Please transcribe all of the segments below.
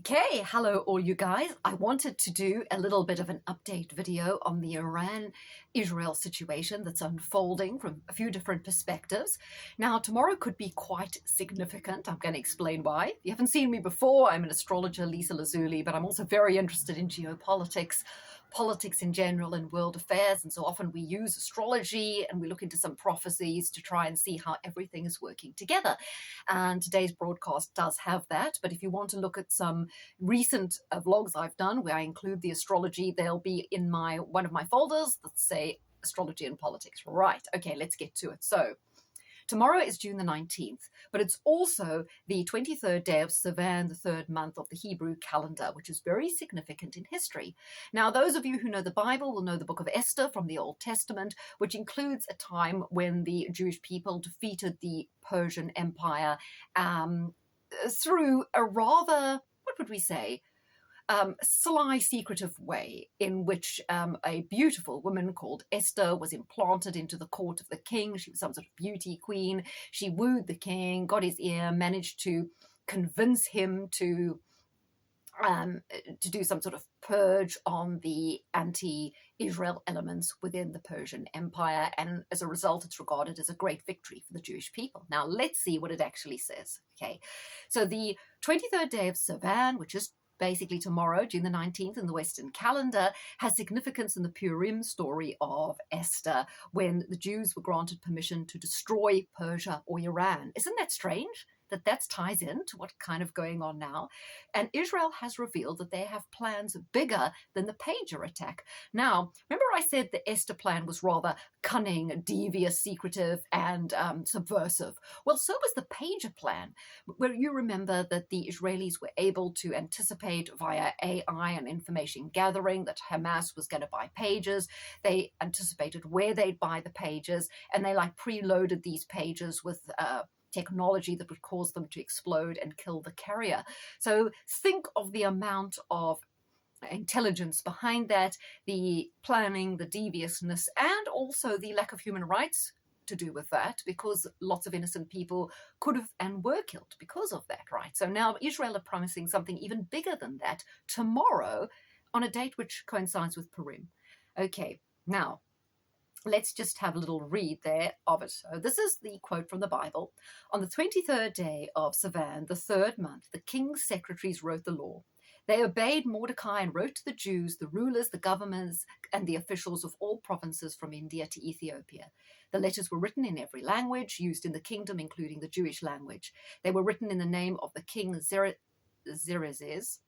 Okay, hello all you guys. I wanted to do a little bit of an update video on the Iran-Israel situation that's unfolding from a few different perspectives. Now, tomorrow could be quite significant. I'm going to explain why. If you haven't seen me before, I'm an astrologer, Lisa Lazuli, but I'm also very interested in geopolitics, politics in general, and world affairs. And so often we use astrology and we look into some prophecies to try and see how everything is working together. And today's broadcast does have that. But if you want to look at some recent vlogs I've done where I include the astrology, they'll be in one of my folders that say astrology and politics. Right, okay, let's get to it. So tomorrow is June the 19th, but it's also the 23rd day of Sivan, the third month of the Hebrew calendar, which is very significant in history. Now, those of you who know the Bible will know the book of Esther from the Old Testament, which includes a time when the Jewish people defeated the Persian Empire through a rather, what would we say, sly, secretive way in which a beautiful woman called Esther was implanted into the court of the king. She was some sort of beauty queen. She wooed the king, got his ear, managed to convince him to do some sort of purge on the anti-Israel elements within the Persian Empire. And as a result, it's regarded as a great victory for the Jewish people. Now, let's see what it actually says. Okay, so the 23rd day of Sivan, which is basically tomorrow, June the 19th in the Western calendar, has significance in the Purim story of Esther, when the Jews were granted permission to destroy Persia or Iran. Isn't that strange? That ties into what's kind of going on now. And Israel has revealed that they have plans bigger than the pager attack. Now, remember I said the Esther plan was rather cunning, devious, secretive, and subversive. Well, so was the pager plan, where you remember that the Israelis were able to anticipate via AI and information gathering that Hamas was going to buy pagers. They anticipated where they'd buy the pagers, and they preloaded these pagers with technology that would cause them to explode and kill the carrier. So think of the amount of intelligence behind that, the planning, the deviousness, and also the lack of human rights to do with that, because lots of innocent people could have and were killed because of that, right? So now Israel are promising something even bigger than that tomorrow on a date which coincides with Purim. Okay, now let's just have a little read there of it. So this is the quote from the Bible. On the 23rd day of Sivan, the third month, the king's secretaries wrote the law. They obeyed Mordecai and wrote to the Jews, the rulers, the governors, and the officials of all provinces from India to Ethiopia. The letters were written in every language used in the kingdom, including the Jewish language. They were written in the name of the king Xerxes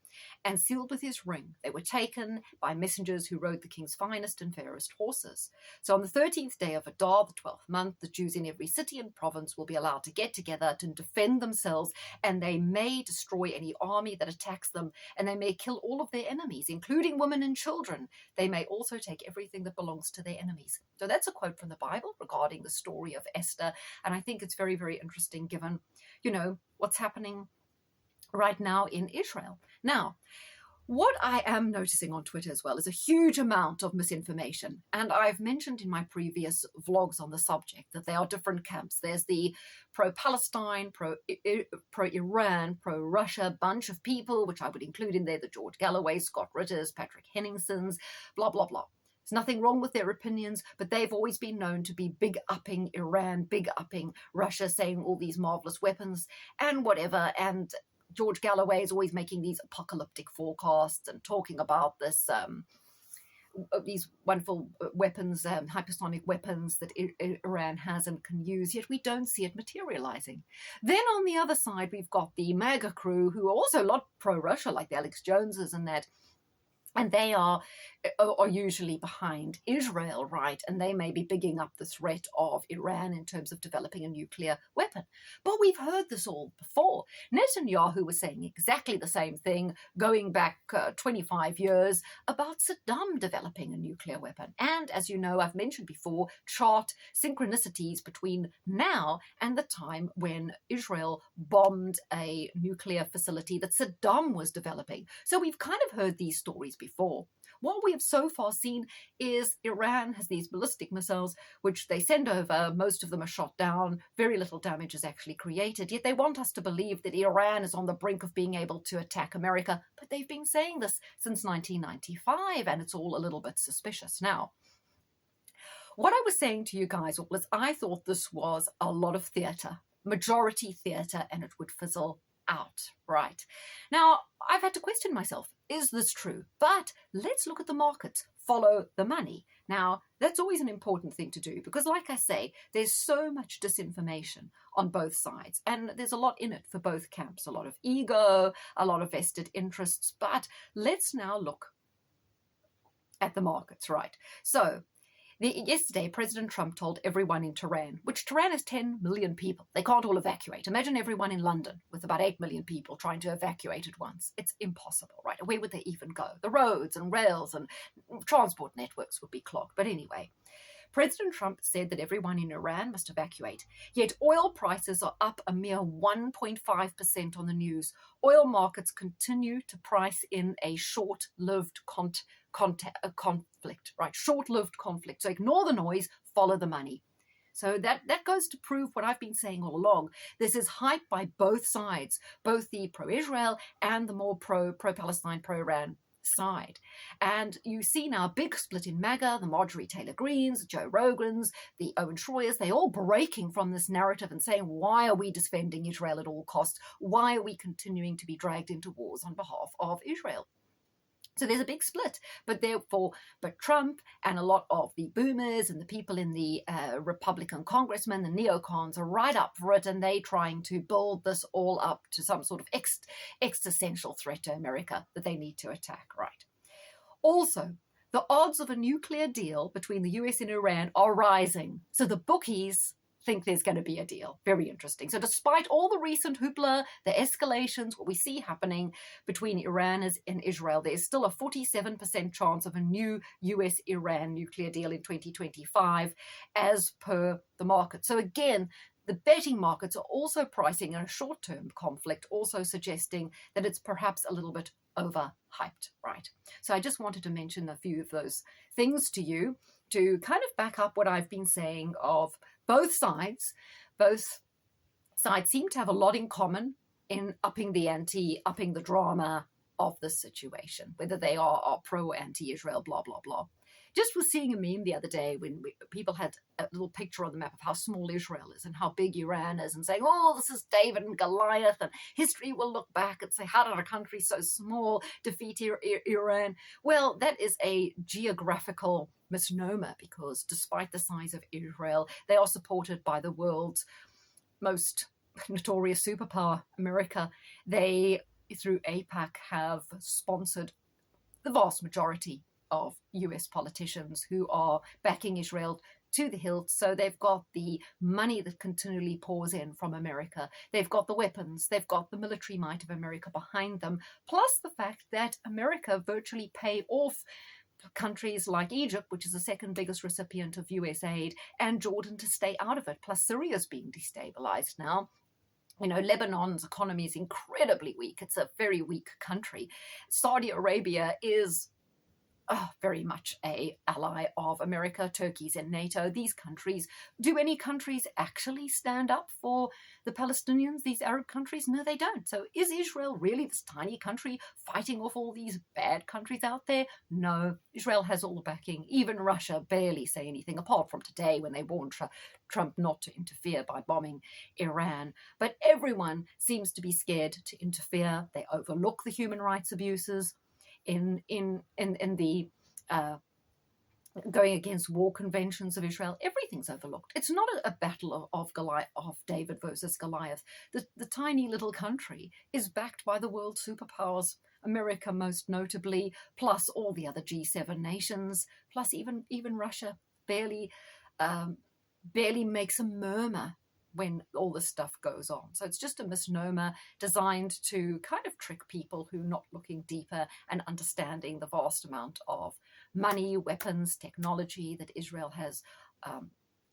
and sealed with his ring. They were taken by messengers who rode the king's finest and fairest horses. So on the 13th day of Adar, the 12th month, the Jews in every city and province will be allowed to get together to defend themselves, and they may destroy any army that attacks them, and they may kill all of their enemies, including women and children. They may also take everything that belongs to their enemies. So that's a quote from the Bible regarding the story of Esther, and I think it's very, very interesting given, what's happening right now in Israel. Now, what I am noticing on Twitter as well is a huge amount of misinformation. And I've mentioned in my previous vlogs on the subject that there are different camps. There's the pro-Palestine, pro-Iran, pro-Russia bunch of people, which I would include in there, the George Galloways, Scott Ritters, Patrick Henningsons, blah, blah, blah. There's nothing wrong with their opinions, but they've always been known to be big-upping Iran, big-upping Russia, saying all these marvelous weapons and whatever. And George Galloway is always making these apocalyptic forecasts and talking about this, these wonderful weapons, hypersonic weapons that Iran has and can use, yet we don't see it materializing. Then on the other side, we've got the MAGA crew, who are also a lot pro-Russia, like the Alex Joneses and that. And they are usually behind Israel, right? And they may be bigging up the threat of Iran in terms of developing a nuclear weapon. But we've heard this all before. Netanyahu was saying exactly the same thing going back 25 years about Saddam developing a nuclear weapon. And as you know, I've mentioned before, chart synchronicities between now and the time when Israel bombed a nuclear facility that Saddam was developing. So we've kind of heard these stories before. before. What we have so far seen is Iran has these ballistic missiles, which they send over. Most of them are shot down. Very little damage is actually created. Yet they want us to believe that Iran is on the brink of being able to attack America. But they've been saying this since 1995, and it's all a little bit suspicious now. What I was saying to you guys was I thought this was a lot of theatre, majority theatre, and it would fizzle out, right? Now, I've had to question myself, is this true? But let's look at the markets, follow the money. Now, that's always an important thing to do because, like I say, there's so much disinformation on both sides, and there's a lot in it for both camps, a lot of ego, a lot of vested interests. But let's now look at the markets, right? So, yesterday, President Trump told everyone in Tehran, which Tehran has 10 million people. They can't all evacuate. Imagine everyone in London with about 8 million people trying to evacuate at once. It's impossible, right? Where would they even go? The roads and rails and transport networks would be clogged. But anyway, President Trump said that everyone in Iran must evacuate. Yet oil prices are up a mere 1.5% on the news. Oil markets continue to price in a short-lived conflict, right? Short-lived conflict. So ignore the noise, follow the money. So that goes to prove what I've been saying all along. This is hype by both sides, both the pro-Israel and the more pro-Palestine, pro-Iran side. And you see now a big split in MAGA, the Marjorie Taylor Greens, the Joe Rogans, the Owen Schroyers, they all breaking from this narrative and saying, why are we defending Israel at all costs? Why are we continuing to be dragged into wars on behalf of Israel? So there's a big split, but Trump and a lot of the boomers and the people in the Republican congressmen, the neocons, are right up for it, and they trying to build this all up to some sort of existential threat to America that they need to attack, right? Also, the odds of a nuclear deal between the US and Iran are rising. So the bookies think there's going to be a deal. Very interesting. So despite all the recent hoopla, the escalations, what we see happening between Iran and Israel, there's still a 47% chance of a new US-Iran nuclear deal in 2025 as per the market. So again, the betting markets are also pricing in a short-term conflict, also suggesting that it's perhaps a little bit overhyped, right? So I just wanted to mention a few of those things to you to kind of back up what I've been saying of both sides. Both sides seem to have a lot in common in upping the ante, upping the drama of this situation, whether they are pro or anti-Israel, blah, blah, blah. Just was seeing a meme the other day when people had a little picture on the map of how small Israel is and how big Iran is, and saying, oh, this is David and Goliath, and history will look back and say, how did a country so small defeat Iran? Well, that is a geographical misnomer, because despite the size of Israel, they are supported by the world's most notorious superpower, America. They, through AIPAC, have sponsored the vast majority of US politicians who are backing Israel to the hilt. So they've got the money that continually pours in from America. They've got the weapons. They've got the military might of America behind them, plus the fact that America virtually pay off countries like Egypt, which is the second biggest recipient of US aid, and Jordan to stay out of it. Plus Syria's being destabilized now. You know, Lebanon's economy is incredibly weak. It's a very weak country. Saudi Arabia is very much a ally of America. Turkey's in NATO. These countries, do any countries actually stand up for the Palestinians, these Arab countries? No, they don't. So is Israel really this tiny country fighting off all these bad countries out there? No, Israel has all the backing. Even Russia barely say anything, apart from today when they warned Trump not to interfere by bombing Iran. But everyone seems to be scared to interfere. They overlook the human rights abuses in the going against war conventions of Israel. Everything's overlooked. It's not a battle of Goliath, of David versus Goliath. The tiny little country is backed by the world superpowers, America most notably, plus all the other G7 nations, plus even Russia barely makes a murmur when all this stuff goes on. So it's just a misnomer designed to kind of trick people who are not looking deeper and understanding the vast amount of money, weapons, technology that Israel has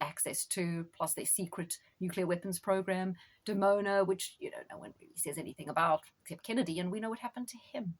access to, plus their secret nuclear weapons program, Dimona, which no one really says anything about except Kennedy, and we know what happened to him.